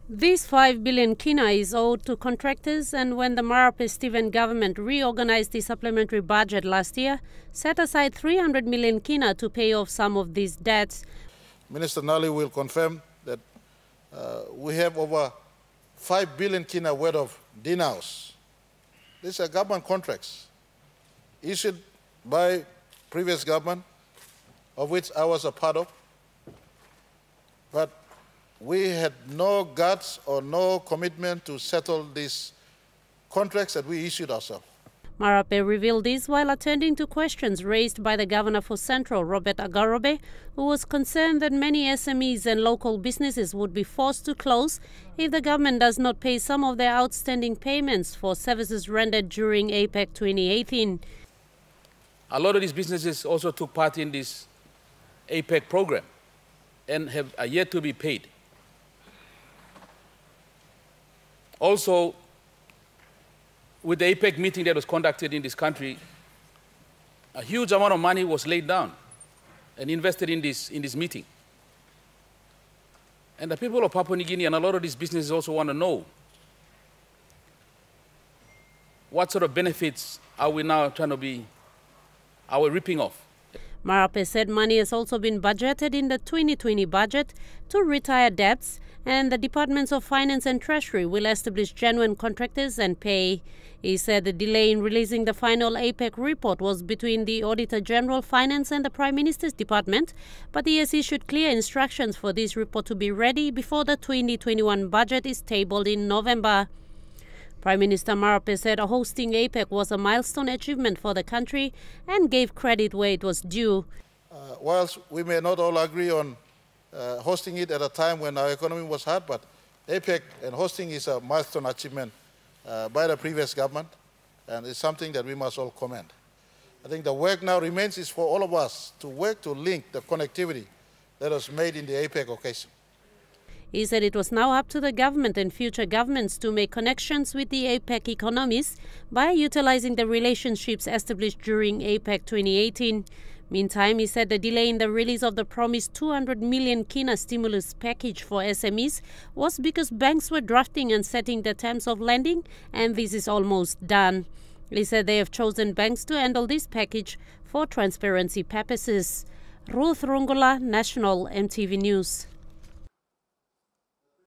This 5 billion kina is owed to contractors, and when the Marape-Stephen government reorganized the supplementary budget last year, set aside 300 million kina to pay off some of these debts. Minister Nali will confirm that we have over 5 billion kina worth of dinars. These are government contracts issued by previous government, of which I was a part of. But we had no guts or no commitment to settle these contracts that we issued ourselves. Marape revealed this while attending to questions raised by the Governor for Central, Robert Agarobe, who was concerned that many SMEs and local businesses would be forced to close if the government does not pay some of their outstanding payments for services rendered during APEC 2018. A lot of these businesses also took part in this APEC program and are yet to be paid. Also, with the APEC meeting that was conducted in this country, a huge amount of money was laid down and invested in this meeting. And the people of Papua New Guinea and a lot of these businesses also want to know what sort of benefits are we now ripping off. Marape said money has also been budgeted in the 2020 budget to retire debts, and the Departments of Finance and Treasury will establish genuine contractors and pay. He said the delay in releasing the final APEC report was between the Auditor General Finance and the Prime Minister's Department, but he has issued clear instructions for this report to be ready before the 2021 budget is tabled in November. Prime Minister Marape said hosting APEC was a milestone achievement for the country and gave credit where it was due. Whilst we may not all agree on hosting it at a time when our economy was hard, but APEC and hosting is a milestone achievement by the previous government, and it's something that we must all commend. I think the work now remains is for all of us to work to link the connectivity that was made in the APEC occasion. He said it was now up to the government and future governments to make connections with the APEC economies by utilizing the relationships established during APEC 2018. Meantime, he said the delay in the release of the promised 200 million kina stimulus package for SMEs was because banks were drafting and setting the terms of lending, and this is almost done. He said they have chosen banks to handle this package for transparency purposes. Ruth Rungola, National EMTV News.